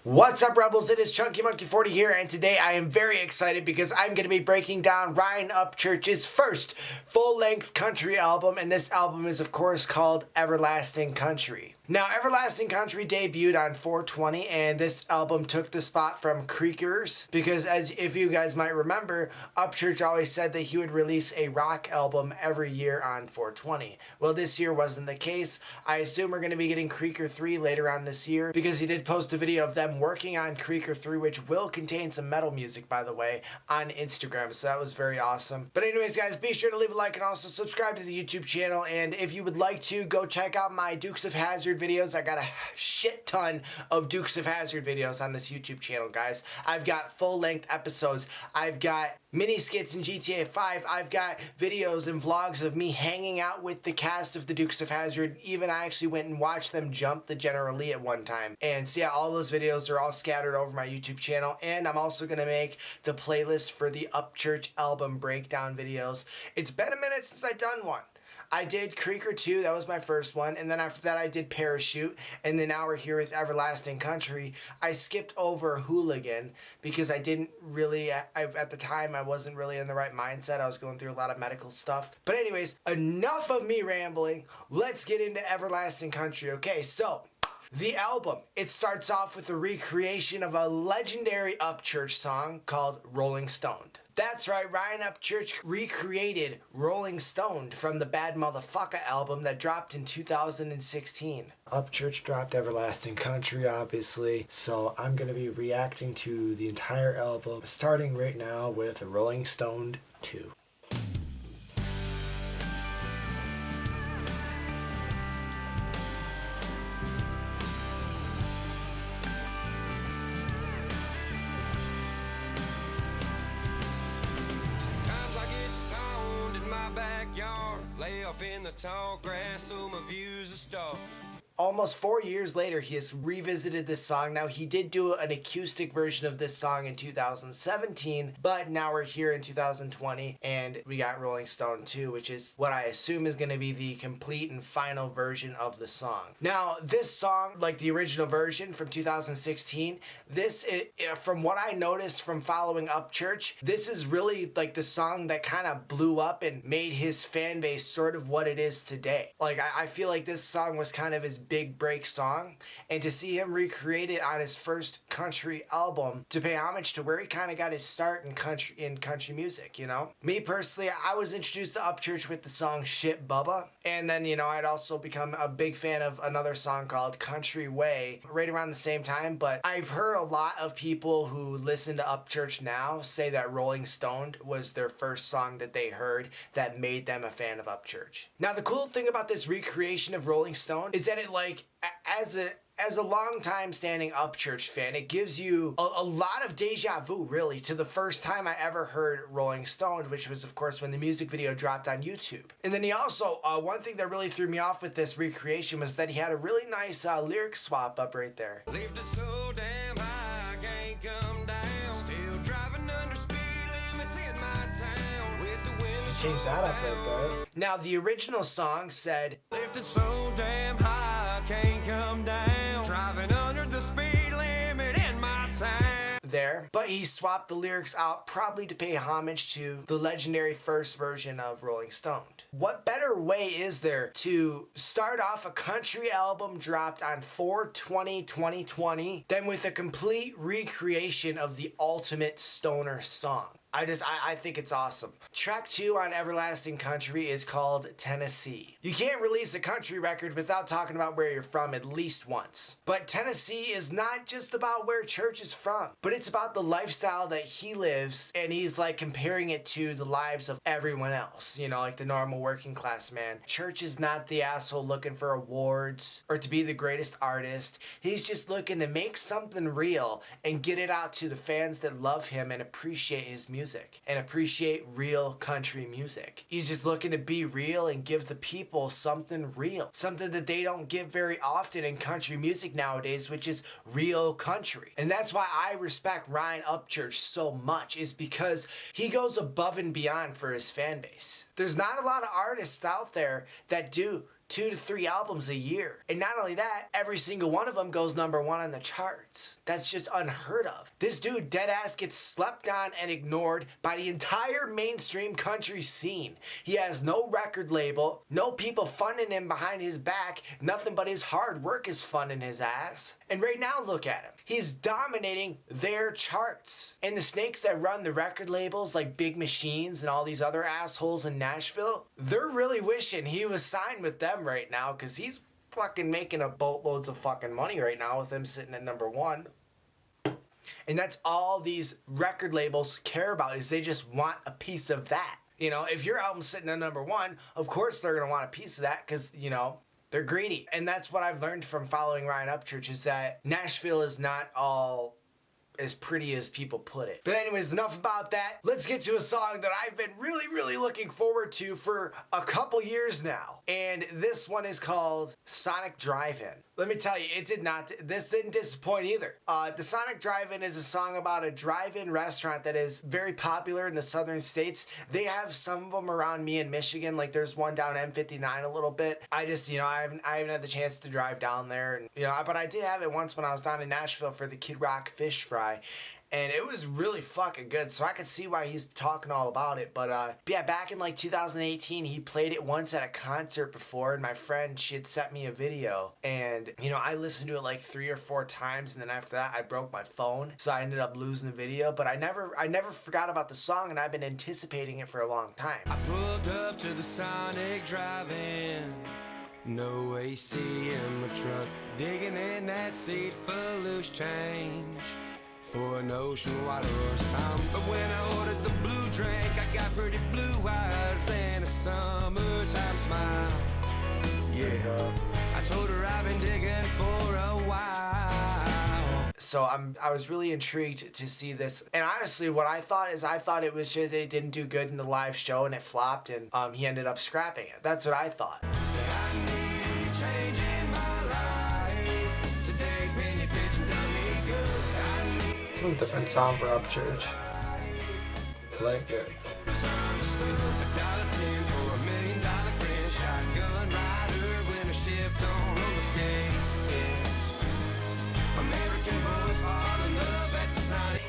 What's up, Rebels? It is ChunkeyMonkey-40 here, and today I am very excited because I'm going to be breaking down Ryan Upchurch's first full-length country album, and this album is, of course, called Everlasting Country. Now, Everlasting Country debuted on 4/20, and this album took the spot from Creakers because, if you guys might remember, Upchurch always said that he would release a rock album every year on 4/20. Well, this year wasn't the case. I assume we're going to be getting Creaker 3 later on this year because he did post a video of them working on Creaker 3, which will contain some metal music, by the way, on Instagram, so that was very awesome. But anyways, guys, be sure to leave a like and also subscribe to the YouTube channel, and if you would like to, go check out my Dukes of Hazzard videos. I got a shit ton of Dukes of Hazzard videos on this YouTube channel, guys. I've got full-length episodes. I've got mini skits in GTA 5. I've got videos and vlogs of me hanging out with the cast of the Dukes of Hazzard. Even I actually went and watched them jump the General Lee at one time. And so yeah, all those videos are all scattered over my YouTube channel. And I'm also going to make the playlist for the Upchurch album breakdown videos. It's been a minute since I've done one. I did Creaker 2, that was my first one, and then after that I did Parachute, and then now we're here with Everlasting Country. I skipped over Hooligan because I didn't really, at the time I wasn't really in the right mindset. I was going through a lot of medical stuff. But anyways, enough of me rambling. Let's get into Everlasting Country. Okay, so the album, it starts off with a recreation of a legendary Upchurch song called Rolling Stoned. That's right, Ryan Upchurch recreated Rolling Stoned from the Bad Motherfucker album that dropped in 2016. Upchurch dropped Everlasting Country, obviously, so I'm going to be reacting to the entire album, starting right now with Rolling Stoned 2. Lay off in the tall grass so my views are stars. Almost 4 years later, he has revisited this song. Now, he did do an acoustic version of this song in 2017, but now we're here in 2020, and we got Rolling Stone 2, which is what I assume is going to be the complete and final version of the song. Now, this song, like the original version from 2016, from what I noticed from following Upchurch, this is really like the song that kind of blew up and made his fan base sort of what it is today. Like, I feel like this song was kind of his big break song, and to see him recreate it on his first country album to pay homage to where he kind of got his start in country music, you know? Me personally, I was introduced to Upchurch with the song Shit Bubba, and then, you know, I'd also become a big fan of another song called Country Way right around the same time. But I've heard a lot of people who listen to Upchurch now say that Rolling Stoned was their first song that they heard that made them a fan of Upchurch. Now, the cool thing about this recreation of Rolling Stone is that it, like, as a long-time standing Upchurch fan, it gives you a lot of deja vu, really, to the first time I ever heard Rolling Stoned, which was, of course, when the music video dropped on YouTube. And then he also, one thing that really threw me off with this recreation was that he had a really nice lyric swap up right there. Lifted so damn high, I can't come down. Still driving under speed limits in my town. With the wind Change that up right there. Now, the original song said, lifted so damn high, I can't come down. Driving under the speed limit in my town. There, but he swapped the lyrics out probably to pay homage to the legendary first version of Rolling Stoned. What better way is there to start off a country album dropped on 4/20/2020 than with a complete recreation of the ultimate stoner song? I think it's awesome. Track 2 on Everlasting Country is called Tennessee. You can't release a country record without talking about where you're from at least once. But Tennessee is not just about where Church is from, but it's about the lifestyle that he lives, and he's like comparing it to the lives of everyone else, you know, like the normal working class man. Church is not the asshole looking for awards or to be the greatest artist. He's just looking to make something real and get it out to the fans that love him and appreciate his music and appreciate real country music. He's just looking to be real and give the people something real, something that they don't get very often in country music nowadays, which is real country. And that's why I respect Ryan Upchurch so much, is because he goes above and beyond for his fan base. There's not a lot of artists out there that do 2 to 3 albums a year. And not only that, every single one of them goes number 1 on the charts. That's just unheard of. This dude deadass gets slept on and ignored by the entire mainstream country scene. He has no record label, no people funding him behind his back, nothing but his hard work is funding his ass. And right now, look at him. He's dominating their charts. And the snakes that run the record labels like Big Machines and all these other assholes in Nashville, they're really wishing he was signed with them right now, because he's fucking making a boatloads of fucking money right now with him sitting at number 1. And that's all these record labels care about, is they just want a piece of that. You know, if your album's sitting at number 1, of course they're going to want a piece of that, because, you know, they're greedy. And that's what I've learned from following Ryan Upchurch, is that Nashville is not all as pretty as people put it. But anyways, enough about that. Let's get to a song that I've been really looking forward to for a couple years now. And this one is called Sonic Drive-In. Let me tell you, this didn't disappoint either. The Sonic Drive-In is a song about a drive-in restaurant that is very popular in the southern states. They have some of them around me in Michigan, like there's one down M59 a little bit. I just, I haven't had the chance to drive down there, and but I did have it once when I was down in Nashville for the Kid Rock fish fry. And it was really fucking good, so I could see why he's talking all about it. But yeah, back in like 2018, he played it once at a concert before, and my friend, she had sent me a video. And, I listened to it like 3 or 4 times, and then after that, I broke my phone. So I ended up losing the video, but I never forgot about the song, and I've been anticipating it for a long time. I pulled up to the Sonic Drive-In, no AC in my truck, digging in that seat for loose change, for an ocean water or something. But when I ordered the blue drink, I got pretty blue eyes and a summertime smile. Yeah, I told her I've been digging for a while. So I was really intrigued to see this. And honestly, what I thought it was just it didn't do good in the live show and it flopped, and he ended up scrapping it. That's what I thought. I need a change in my life. Today, penny pitching done me good. It's a different sound for Upchurch. I like it.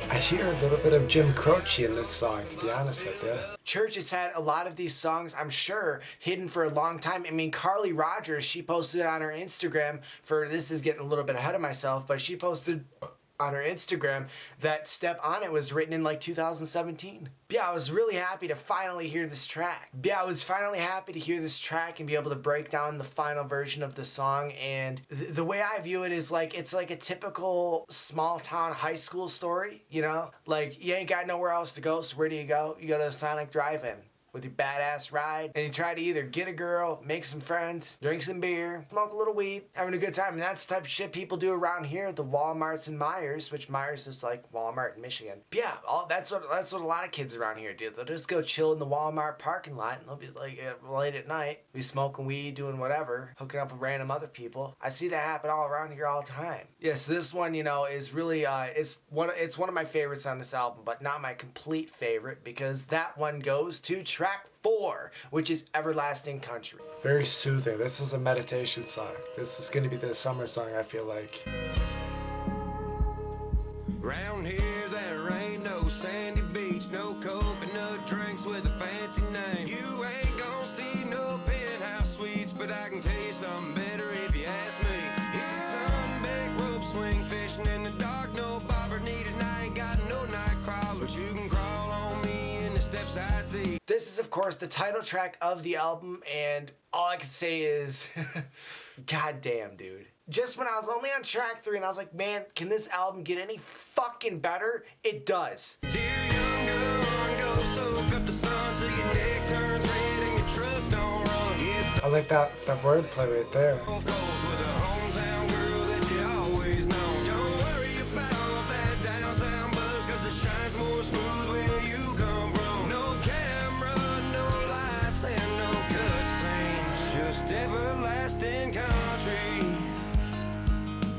I hear a little bit of Jim Croce in this song, to be honest with you. Church has had a lot of these songs, I'm sure, hidden for a long time. I mean, Carly Rogers, she posted on her Instagram this is getting a little bit ahead of myself, but she posted on her Instagram that Step On It was written in like 2017. Yeah, I was really happy to finally hear this track. Yeah, I was finally happy to hear this track and be able to break down the final version of the song. And the way I view it is like, it's like a typical small town high school story, Like, you ain't got nowhere else to go, so where do you go? You go to a Sonic Drive-In with your badass ride, and you try to either get a girl, make some friends, drink some beer, smoke a little weed, having a good time. And that's the type of shit people do around here at the Walmarts and Myers, which Myers is like Walmart in Michigan. But yeah, that's what a lot of kids around here do. They'll just go chill in the Walmart parking lot, and they'll be like late at night, be smoking weed, doing whatever, hooking up with random other people. I see that happen all around here all the time. Yes, this one, is really it's one of my favorites on this album, but not my complete favorite, because that one goes to track 4, which is Everlasting Country. Very soothing. This is a meditation song. This is going to be the summer song, I feel like. Round here there ain't no sandy beach, no coconut drinks with a fancy name. You ain't gonna see no penthouse suites, but I can tell you something better if you ask me. It's some big rope swing fishing in the dark, no bobber needed, and I ain't got no night crawler, but you can crawl on me in the steps I'd see. This is, of course, the title track of the album, and all I can say is, god damn, dude. Just when I was only on track 3, and I was like, man, can this album get any fucking better? It does. Dear young girl, go soak up the sun till your neck turns red and your truck don't run. Hit I like that wordplay right there. the goals with a hometown girl that you always know. Don't worry about that downtown buzz, cause it shines more smooth where you come from. No camera, no lights, and no cutscenes, just everlasting country.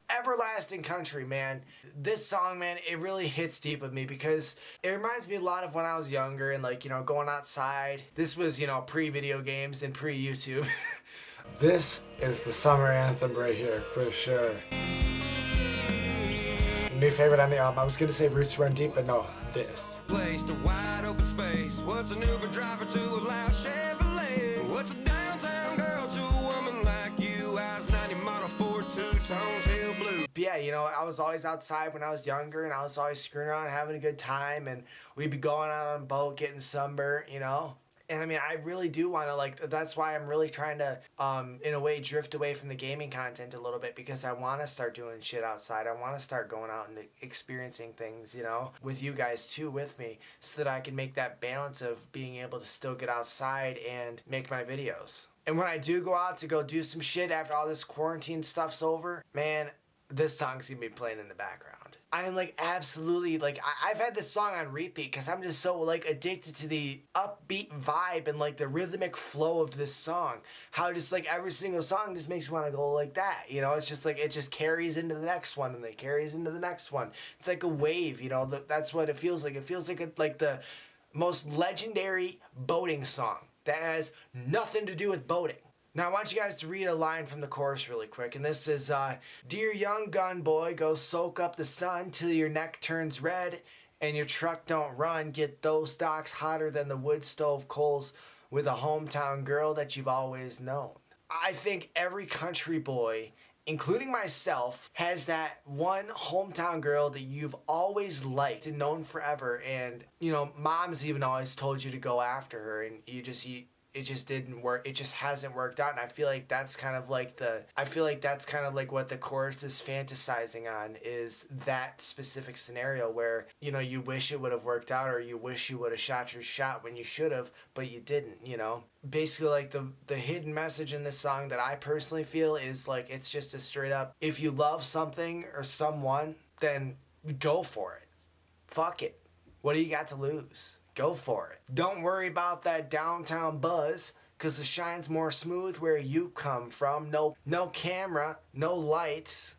Everlasting Country, man. This song, man, it really hits deep with me, because it reminds me a lot of when I was younger and, like, going outside. This was, pre-video games and pre-YouTube. This is the summer anthem right here, for sure. New favorite on the album. I was gonna say Roots Run Deep, but no, this. Place to wide open space. What's an Uber driver to a loud Chevrolet? What's a downtown girl to a woman like you? Eyes 90 model Ford two-tone tail blue. But yeah, you know, I was always outside when I was younger, and I was always screwing around, having a good time, and we'd be going out on a boat, getting sunburnt, you know. And I mean, I really do want to, like, that's why I'm really trying to, in a way, drift away from the gaming content a little bit, because I want to start doing shit outside. I want to start going out and experiencing things, you know, with you guys too, with me, so that I can make that balance of being able to still get outside and make my videos. And when I do go out to go do some shit after all this quarantine stuff's over, man, this song's gonna be playing in the background. I am like absolutely like I've had this song on repeat because I'm just so like addicted to the upbeat vibe and like the rhythmic flow of this song. How just like every single song just makes you want to go like that, you know. It's just like it just carries into the next one and it carries into the next one. It's like a wave, you know. That's what it feels like. It feels like the most legendary boating song that has nothing to do with boating. Now, I want you guys to read a line from the chorus really quick, and this is, Dear young gun boy, go soak up the sun till your neck turns red and your truck don't run. Get those stocks hotter than the wood stove coals with a hometown girl that you've always known. I think every country boy, including myself, has that one hometown girl that you've always liked and known forever, and, you know, mom's even always told you to go after her, and it just didn't work. It just hasn't worked out. And I feel like that's kind of like what the chorus is fantasizing on, is that specific scenario where, you know, you wish it would have worked out, or you wish you would have shot your shot when you should have, but you didn't, you know. Basically, like the hidden message in this song that I personally feel is like, it's just a straight up, if you love something or someone, then go for it. Fuck it. What do you got to lose? Go for it. Don't worry about that downtown buzz, cause the shine's more smooth where you come from. No camera, no lights,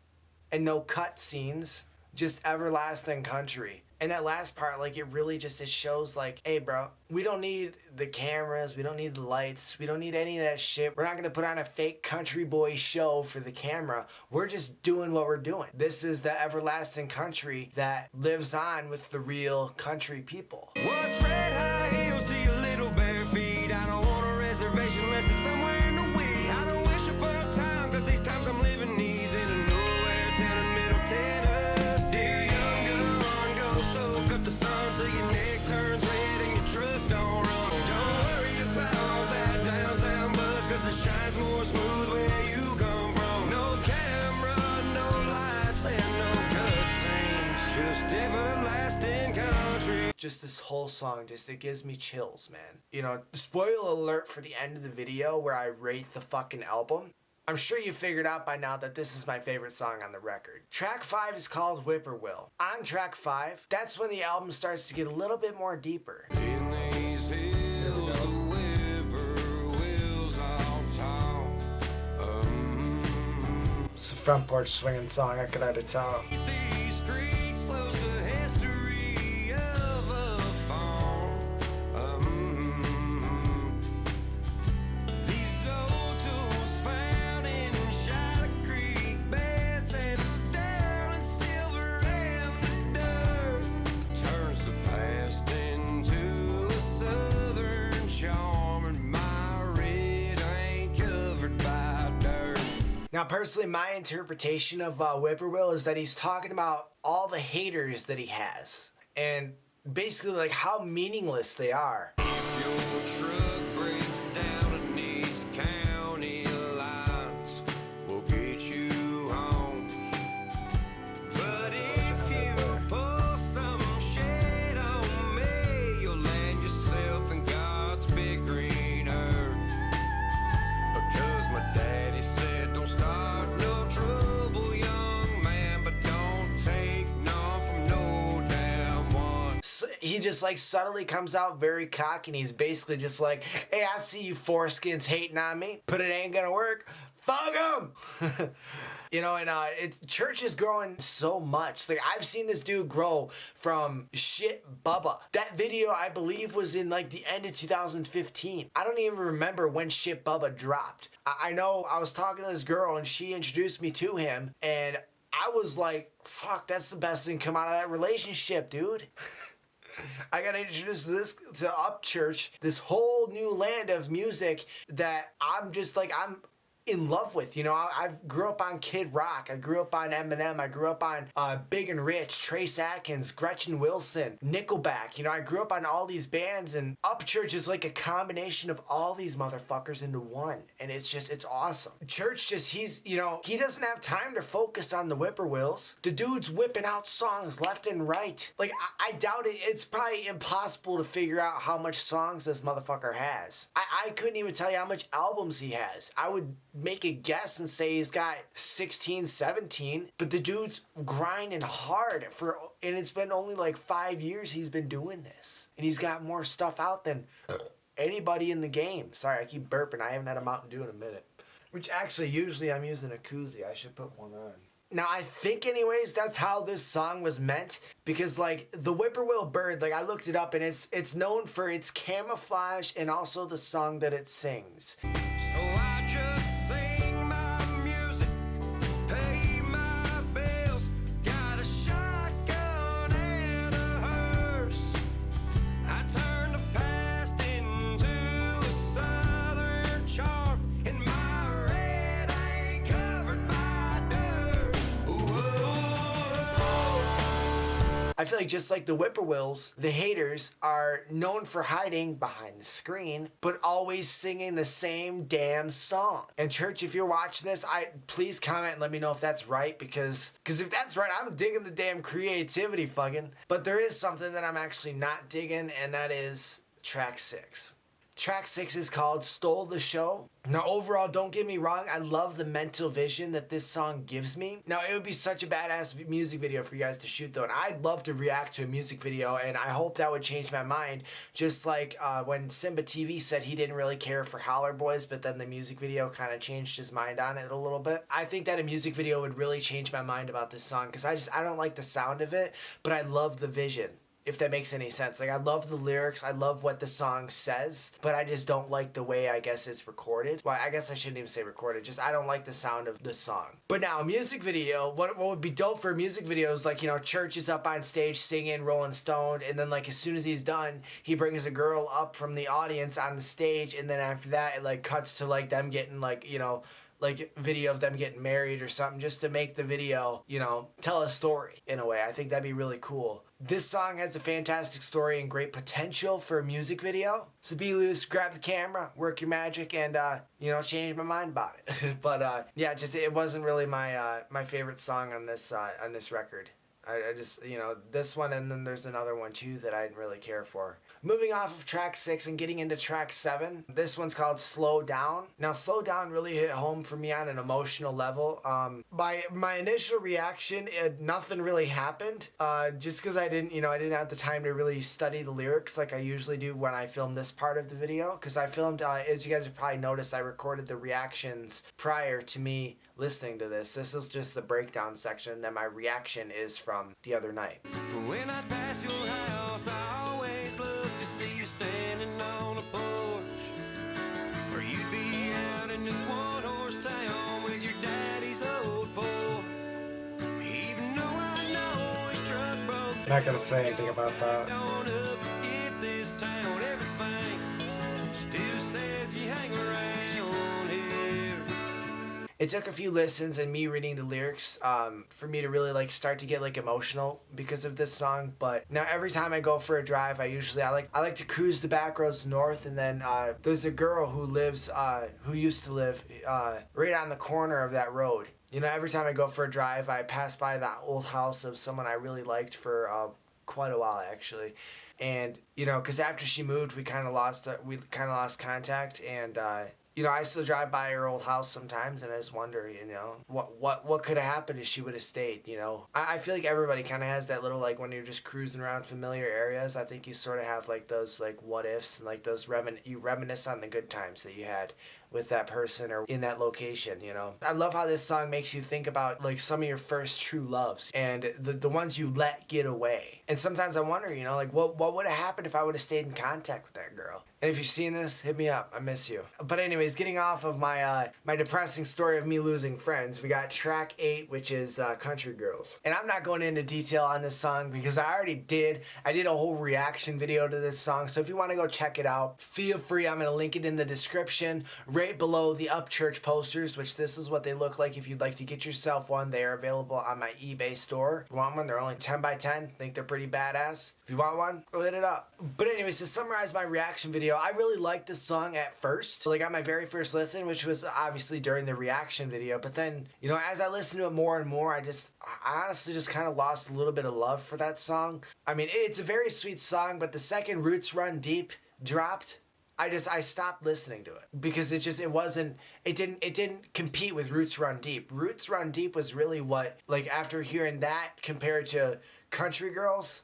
and no cut scenes. Just everlasting country. And that last part, like, it really just, it shows like, hey bro, we don't need the cameras, we don't need the lights, we don't need any of that shit. We're not gonna put on a fake country boy show for the camera. We're just doing what we're doing. This is the everlasting country that lives on with the real country people. What's red high heels to your little bare feet? I don't want a reservation unless it's somewhere in the week. I don't wish upon a time, cause these times I'm living these in a nowhere town in Middle Tennessee. Dear young gun, go soak up the sun till your neck turns red and your truck don't run. Don't worry about that downtown buzz, cause the shine's more smooth where you come from. No camera, no lights, and no cutscenes, just everlasting country. Just this whole song, just, it gives me chills, man. You know, spoiler alert for the end of the video where I rate the fucking album. I'm sure you figured out by now that this is my favorite song on the record. Track 5 is called Whippoorwill. On track 5, that's when the album starts to get a little bit more deeper. In these hills, the whippoorwills all talk. It's a front porch swinging song, I could add it out. These creeks flows the history of a farm. These old tools found in Shadow Creek beds and sterling silver and the dirt turns the past into a southern charm, and my red ain't covered by dirt. Now, personally, my interpretation of Whippoorwill is that he's talking about all the haters that he has, and basically like how meaningless they are. If your truck breaks down in these county lines, we'll get you home. But if you pull some shit on me, you'll land yourself in God's big green earth. Because my daddy said, don't start no trouble, young man, but don't take none from no damn one. So he just like subtly comes out very cocky, and he's basically just like, hey, I see you foreskins hating on me, but it ain't gonna work. Fuck 'em. You know, and Church is growing so much. Like, I've seen this dude grow from shit Bubba. That video, I believe, was in like the end of 2015. I don't even remember when shit Bubba dropped. I know I was talking to this girl and she introduced me to him, and I was like, fuck, that's the best thing come out of that relationship, dude. I got introduced to Upchurch, this whole new land of music that I'm just like, I'm in love with. You know, I grew up on Kid Rock, I grew up on Eminem, I grew up on Big and Rich, Trace Atkins, Gretchen Wilson, Nickelback. You know, I grew up on all these bands, and Upchurch is like a combination of all these motherfuckers into one, and it's awesome. Church he doesn't have time to focus on the Whippoorwills. The dude's whipping out songs left and right. Like, I doubt it. It's probably impossible to figure out how much songs this motherfucker has. I couldn't even tell you how much albums he has. I would make a guess and say he's got 16, 17, but the dude's grinding hard and it's been only like 5 years he's been doing this, and he's got more stuff out than anybody in the game. Sorry, I keep burping. I haven't had a Mountain Dew in a minute, which actually usually I'm using a koozie. I should put one on. Now, I think anyways, that's how this song was meant, because like the whippoorwill bird, like I looked it up, and it's known for its camouflage and also the song that it sings. So I just sing my music, pay my bills, got a shotgun and a hearse. I turn the past into a southern charm, and my red ain't covered by dirt. I feel like just like the whippoorwills, the haters are known for hiding behind the screen, but always singing the same damn song. And Church, if you're watching this, please comment and let me know if that's right, because if that's right, I'm digging the damn creativity fucking. But there is something that I'm actually not digging, and that is track 6. Track 6 is called Stole the Show. Now, overall, don't get me wrong, I love the mental vision that this song gives me. Now, it would be such a badass music video for you guys to shoot, though, and I'd love to react to a music video, and I hope that would change my mind, just like when Simba TV said he didn't really care for Holler Boys, but then the music video kind of changed his mind on it a little bit. I think that a music video would really change my mind about this song, because I don't like the sound of it, but I love the vision, if that makes any sense. Like, I love the lyrics, I love what the song says, but I just don't like the way, I guess, it's recorded. Well, I guess I shouldn't even say recorded, just I don't like the sound of the song. But now, a music video, what would be dope for a music video is, like, you know, Church is up on stage singing, rolling stoned, and then, like, as soon as he's done, he brings a girl up from the audience on the stage, and then after that, it, like, cuts to, like, them getting, like, you know, like video of them getting married or something, just to make the video, you know, tell a story in a way. I think that'd be really cool. This song has a fantastic story and great potential for a music video. So be loose, grab the camera, work your magic, and you know, change my mind about it. But yeah, just it wasn't really my my favorite song on this record. I just, you know, this one, and then there's another one too that I didn't really care for. Moving off of track 6 and getting into track 7, this one's called Slow Down. Now, Slow Down really hit home for me on an emotional level. By my initial reaction, nothing really happened, just because I didn't have the time to really study the lyrics like I usually do when I film this part of the video, because I filmed, as you guys have probably noticed, I recorded the reactions prior to me listening to this. This is just the breakdown section, and then my reaction is from the other night. When I pass your house, I always look to see you standing on a porch, or you'd be out in this one-horse town with your daddy's old Ford. Even though I know his truck broke, I'm not gonna say anything about that. on up and skip this town. Everything still says you hang around here. It took a few listens and me reading the lyrics for me to really like start to get like emotional because of this song. But now every time I go for a drive, I like to cruise the back roads north, and then there's a girl who used to live right on the corner of that road. You know, every time I go for a drive, I pass by that old house of someone I really liked for quite a while actually. And you know, because after she moved, we kind of lost contact, and you know, I still drive by her old house sometimes, and I just wonder, you know, what could have happened if she would have stayed, you know? I feel like everybody kind of has that little, like, when you're just cruising around familiar areas, I think you sort of have, like, those, like, what ifs, and, like, those you reminisce on the good times that you had with that person or in that location, you know. I love how this song makes you think about like some of your first true loves and the ones you let get away. And sometimes I wonder, you know, like what would have happened if I would have stayed in contact with that girl? And if you've seen this, hit me up. I miss you. But anyways, getting off of my my depressing story of me losing friends, we got track 8, which is Country Girls. And I'm not going into detail on this song because I already did. I did a whole reaction video to this song. So if you want to go check it out, feel free. I'm going to link it in the description right below the Upchurch posters, which this is what they look like if you'd like to get yourself one. They are available on my eBay store. If you want one, they're only 10 by 10. I think they're pretty badass. If you want one, go hit it up. But anyways, to summarize my reaction video, I really liked this song at first. Like on my very first listen, which was obviously during the reaction video. But then, you know, as I listened to it more and more, I honestly just kind of lost a little bit of love for that song. I mean, it's a very sweet song, but the second Roots Run Deep dropped, I stopped listening to it because it didn't compete with Roots Run Deep. Roots Run Deep was really what, like, after hearing that compared to Country Girls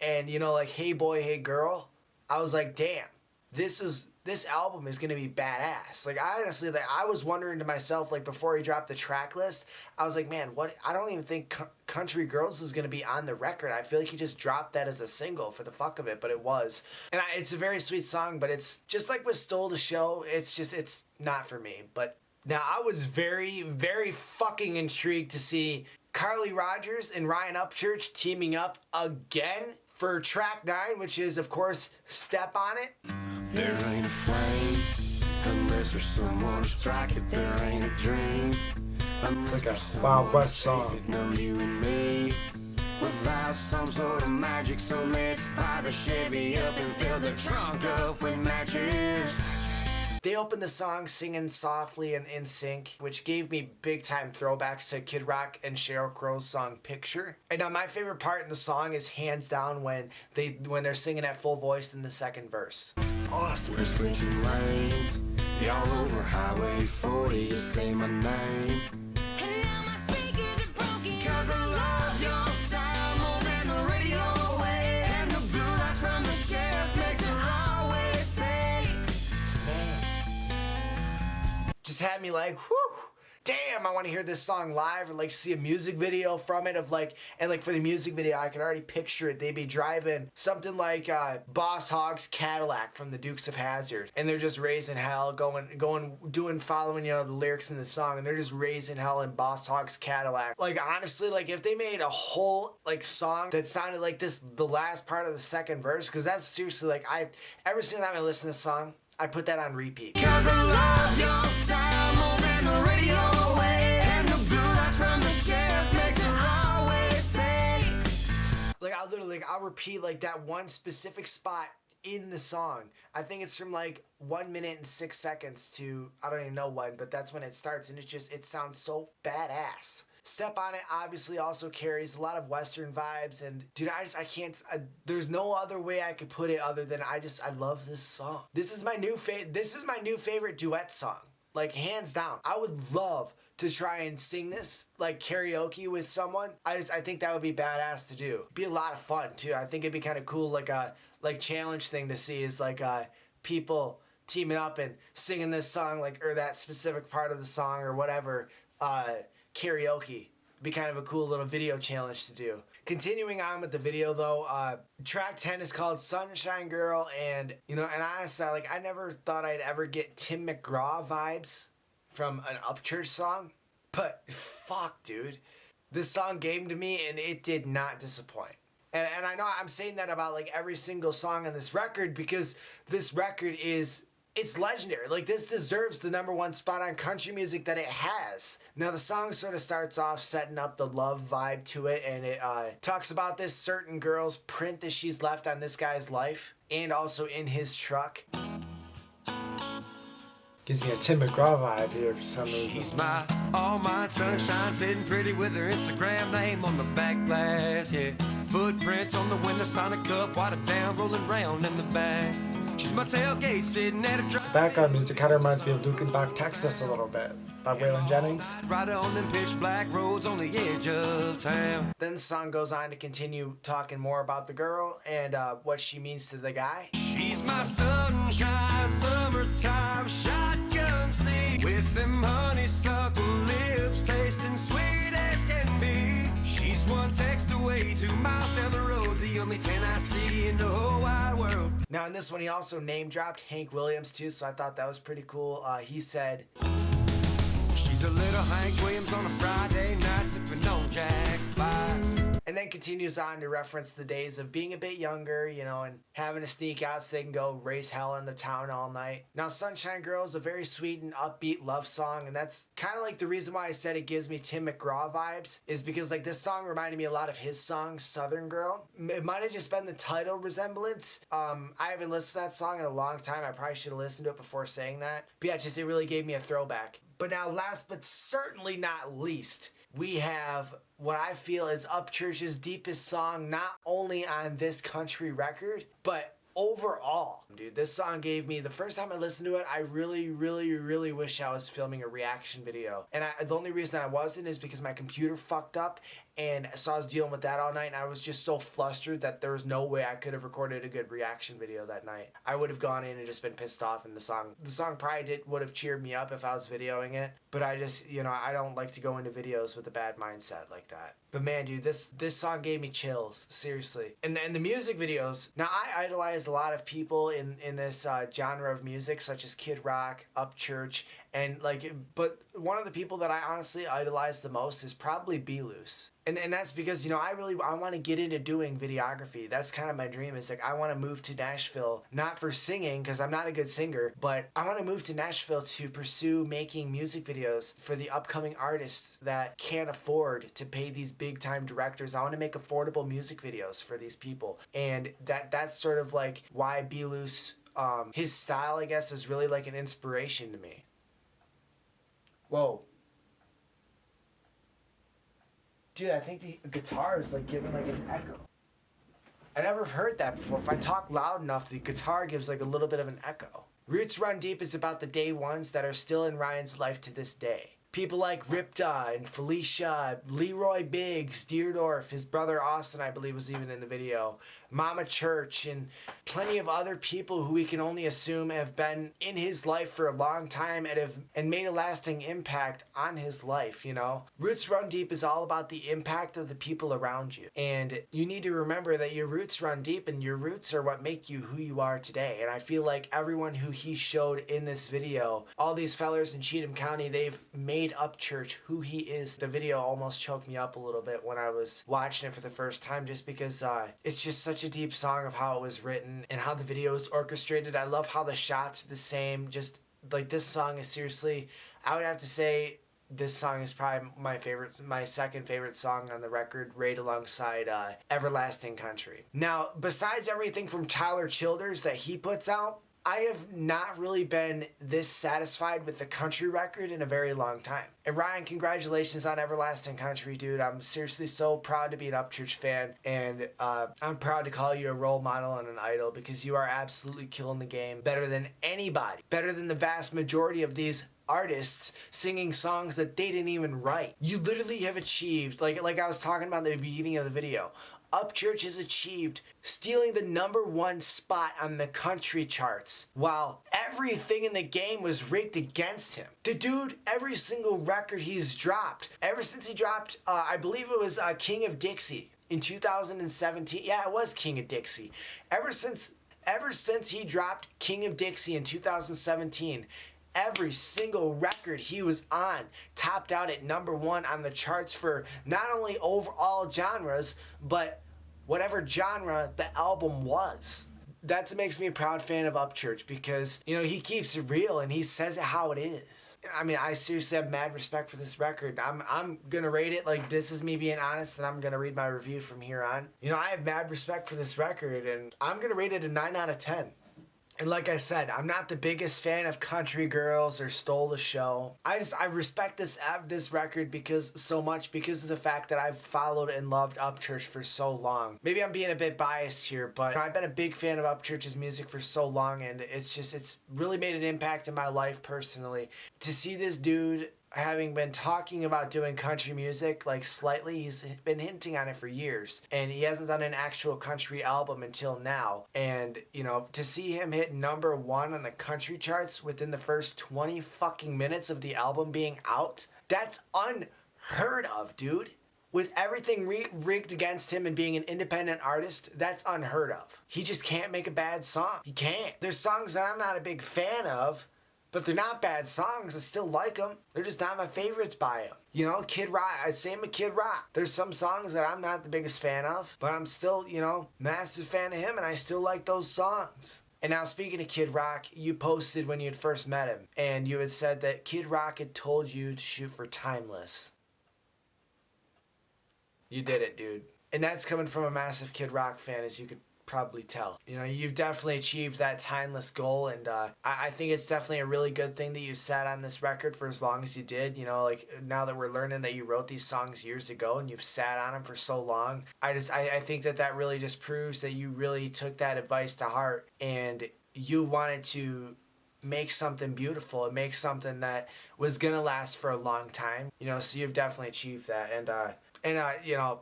and, you know, like Hey Boy, Hey Girl, I was like, damn, this album is gonna be badass. Like, I honestly, like, I was wondering to myself, like, before he dropped the track list, I was like, man, what? I don't even think Country Girls is gonna be on the record. I feel like he just dropped that as a single for the fuck of it, but it was. And it's a very sweet song, but it's just like with Stole the Show. It's not for me. But now I was very, very fucking intrigued to see Carly Rogers and Ryan Upchurch teaming up again for track 9, which is, of course, Step On It. There ain't a flame unless there's someone to strike it. There ain't a dream Like a Wild West song. know you and me without some sort of magic. So let's fire the Chevy up and fill the trunk up with matches. They opened the song singing softly and in sync, which gave me big time throwbacks to Kid Rock and Sheryl Crow's song Picture. And now my favorite part in the song is hands down when they're singing at full voice in the second verse. Awesome. We're switching lanes, y'all over Highway 40. You say my name. And now my speakers are broken. 'Cause I love your sound more than the radio wave. And the blue lights from the sheriff makes it always safe. Just had me like, whew, damn, I want to hear this song live or like see a music video from it of like, and like for the music video, I can already picture it. They'd be driving something like Boss Hogg's Cadillac from the Dukes of Hazzard. And they're just raising hell, following, you know, the lyrics in the song. And they're just raising hell in Boss Hogg's Cadillac. Like, honestly, like if they made a whole like song that sounded like this, the last part of the second verse, because that's seriously like, every single time I listen to this song, I put that on repeat. 'Cause I love your sound more than the radio wave. And the blue lights from the sheriff makes it always safe. Like, I'll repeat like that one specific spot in the song. I think it's from like 1 minute and 6 seconds to, I don't even know when, but that's when it starts, and it sounds so badass. Step On It obviously also carries a lot of Western vibes, and dude, I can't, there's no other way I could put it other than I love this song. This is my new favorite duet song, like hands down. I would love to try and sing this like karaoke with someone. I think that would be badass to do. Be a lot of fun too. I think it'd be kind of cool, like a challenge thing to see is like people teaming up and singing this song, like, or that specific part of the song or whatever. Karaoke be kind of a cool little video challenge to do. Continuing on with the video though, track 10 is called Sunshine Girl, and you know, and honestly, like, I never thought I'd ever get Tim McGraw vibes from an Upchurch song, but fuck, dude, this song came to me and it did not disappoint. And I know I'm saying that about like every single song on this record because this record it's legendary. Like, this deserves the #1 spot on country music that it has. Now, the song sort of starts off setting up the love vibe to it, and it talks about this certain girl's print that she's left on this guy's life and also in his truck. Gives me a Tim McGraw vibe here for some reason. She's my all-mine sunshine, sitting pretty with her Instagram name on the back glass, yeah. Footprints on the window, Sonic cup, watered down, rolling round in the back. She's my tailgate, sitting at a drive. Background music kind of reminds me of Luke and Bach, Texas a little bit, by Waylon Jennings. Right on them pitch black roads on the edge of town. Then the song goes on to continue talking more about the girl and what she means to the guy. She's my sunshine, summertime, shotgun with them honeysuckle lips tasting sweet as can be. She's one text away, 2 miles down the road, the only 10 I see in the whole wide world. Now in this one, he also name dropped Hank Williams too, so I thought that was pretty cool. He said, She's a little Hank Williams on a Friday night, sipping on Jack 5. and then continues on to reference the days of being a bit younger, you know, and having to sneak out so they can go raise hell in the town all night. Now, Sunshine Girl is a very sweet and upbeat love song, and that's kind of like the reason why I said it gives me Tim McGraw vibes, is because like this song reminded me a lot of his song, Southern Girl. It might have just been the title resemblance. I haven't listened to that song in a long time. I probably should have listened to it before saying that. But yeah, just it really gave me a throwback. But now, last but certainly not least, we have what I feel is Upchurch's deepest song, not only on this country record, but overall. Dude, this song gave me, the first time I listened to it, I really wish I was filming a reaction video. And the only reason I wasn't is because my computer fucked up, and so I was dealing with that all night, and I was just so flustered that there was no way I could have recorded a good reaction video that night. I would have gone in and just been pissed off, and the song probably would have cheered me up if I was videoing it, but I just, you know, I don't like to go into videos with a bad mindset like that. But man, dude, this song gave me chills, seriously. And the music videos, now I idolize a lot of people in this genre of music, such as Kid Rock, Upchurch, and like, but one of the people that I honestly idolize the most is probably Be Loose. And that's because, you know, I want to get into doing videography. That's kind of my dream, is like I want to move to Nashville, not for singing because I'm not a good singer, but I want to move to Nashville to pursue making music videos for the upcoming artists that can't afford to pay these big time directors. I want to make affordable music videos for these people. And that's sort of like why Be Loose, his style, I guess, is really like an inspiration to me. Whoa. Dude, I think the guitar is like giving like an echo. I never heard that before. If I talk loud enough, the guitar gives like a little bit of an echo. Roots Run Deep is about the day ones that are still in Ryan's life to this day. People like Ripta and Felicia, Leroy Biggs, Deerdorf, his brother Austin, I believe, was even in the video, Mama Church, and plenty of other people who we can only assume have been in his life for a long time and made a lasting impact on his life, you know? Roots Run Deep is all about the impact of the people around you. And you need to remember that your roots run deep, and your roots are what make you who you are today. And I feel like everyone who he showed in this video, all these fellers in Cheatham County, they've made Upchurch who he is. The video almost choked me up a little bit when I was watching it for the first time, just because it's just such a deep song of how it was written and how the video is orchestrated. I love how the shots are the same. Just like, this song is seriously, I would have to say this song is probably my second favorite song on the record, right alongside Everlasting Country. Now, besides everything from Tyler Childers that he puts out, I have not really been this satisfied with the country record in a very long time. And Ryan, congratulations on Everlasting Country, dude. I'm seriously so proud to be an Upchurch fan, and I'm proud to call you a role model and an idol, because you are absolutely killing the game better than anybody, better than the vast majority of these artists singing songs that they didn't even write. You literally have achieved, like I was talking about at the beginning of the video, Upchurch has achieved stealing the #1 spot on the country charts while everything in the game was rigged against him. The dude, every single record he's dropped, ever since he dropped, I believe it was King of Dixie in 2017. Yeah, it was King of Dixie. Ever since he dropped King of Dixie in 2017, every single record he was on topped out at #1 on the charts for not only overall genres, but whatever genre the album was. That makes me a proud fan of Upchurch, because, you know, he keeps it real and he says it how it is. I mean, I seriously have mad respect for this record. I'm gonna rate it, like, this is me being honest, and I'm gonna read my review from here on. You know, I have mad respect for this record, and I'm gonna rate it a 9 out of 10. And like I said, I'm not the biggest fan of Country Girls or Stole the Show. I respect this record so much because of the fact that I've followed and loved Upchurch for so long. Maybe I'm being a bit biased here, but I've been a big fan of Upchurch's music for so long, and it's really made an impact in my life personally. To see this dude having been talking about doing country music, like slightly, he's been hinting on it for years, and he hasn't done an actual country album until now. And you know, to see him hit #1 on the country charts within the first 20 fucking minutes of the album being out, that's unheard of, dude. With everything rigged against him and being an independent artist, that's unheard of. He just can't make a bad song. He can't. There's songs that I'm not a big fan of, but they're not bad songs. I still like them. They're just not my favorites by him. You know, Kid Rock, I'd say I'm a Kid Rock. There's some songs that I'm not the biggest fan of, but I'm still, you know, massive fan of him, and I still like those songs. And now, speaking of Kid Rock, you posted when you had first met him, and you had said that Kid Rock had told you to shoot for Timeless. You did it, dude. And that's coming from a massive Kid Rock fan, as you could probably tell. You know, you've definitely achieved that timeless goal, and I think it's definitely a really good thing that you sat on this record for as long as you did. You know, like, now that we're learning that you wrote these songs years ago and you've sat on them for so long, I think that really just proves that you really took that advice to heart, and you wanted to make something beautiful and make something that was gonna last for a long time. You know, so you've definitely achieved that. And you know,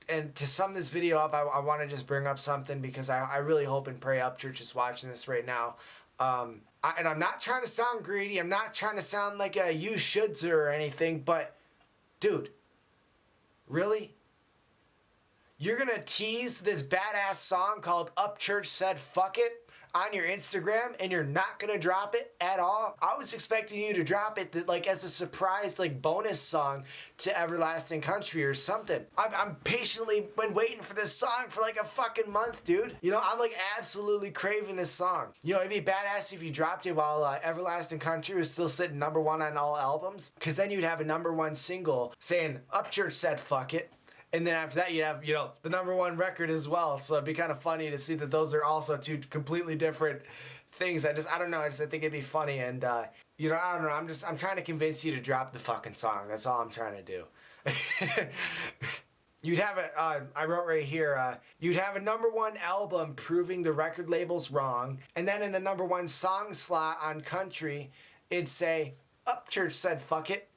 and to sum this video up, I want to just bring up something, because I really hope and pray Upchurch is watching this right now. And I'm not trying to sound greedy. I'm not trying to sound like a you shoulds or anything, but dude, really? You're going to tease this badass song called Upchurch Said Fuck It on your Instagram, and you're not gonna drop it at all? I was expecting you to drop it like as a surprise, like bonus song to Everlasting Country or something. I'm patiently been waiting for this song for like a fucking month, dude. You know, I'm like absolutely craving this song. You know, it'd be badass if you dropped it while Everlasting Country was still sitting #1 on all albums, because then you'd have a #1 single saying Upchurch Said Fuck It. And then after that, you have, you know, the #1 record as well. So it'd be kind of funny to see that those are also two completely different things. I don't know. I think it'd be funny. And, you know, I don't know. I'm trying to convince you to drop the fucking song. That's all I'm trying to do. You'd have I wrote right here, you'd have a #1 album proving the record label's wrong. And then in the #1 song slot on country, it'd say, Upchurch Said Fuck It.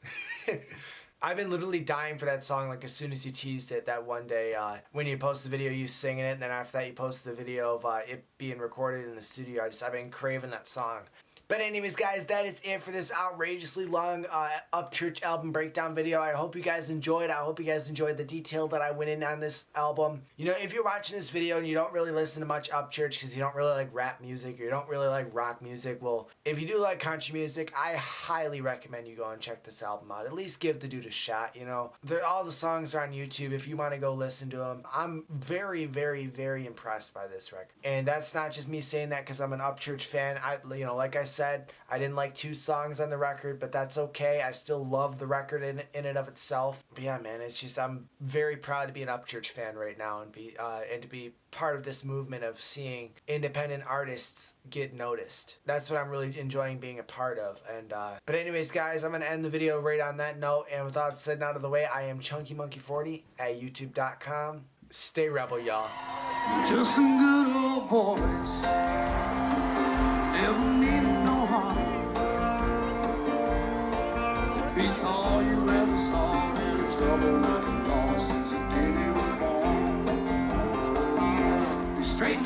I've been literally dying for that song, like as soon as you teased it that one day when you post the video you singing it, and then after that you posted the video of it being recorded in the studio. I've been craving that song. But anyways, guys, that is it for this outrageously long Upchurch album breakdown video. I hope you guys enjoyed. I hope you guys enjoyed the detail that I went in on this album. You know, if you're watching this video and you don't really listen to much Upchurch because you don't really like rap music or you don't really like rock music, well, if you do like country music, I highly recommend you go and check this album out. At least give the dude a shot, you know. All the songs are on YouTube if you want to go listen to them. I'm very, very, very impressed by this record. And that's not just me saying that because I'm an Upchurch fan. You know, like I said, I didn't like 2 songs on the record, but that's okay. I still love the record in and of itself. But yeah, man, it's just, I'm very proud to be an Upchurch fan right now and to be part of this movement of seeing independent artists get noticed. That's what I'm really enjoying being a part of. And but anyways, guys, I'm gonna end the video right on that note. And without said out of the way, I am ChunkeyMonkey40 at YouTube.com. Stay rebel, y'all. Just some good old boys, never meaning no harm. Beats all you ever saw. Little trouble nothing lost since the day they were born. Be straight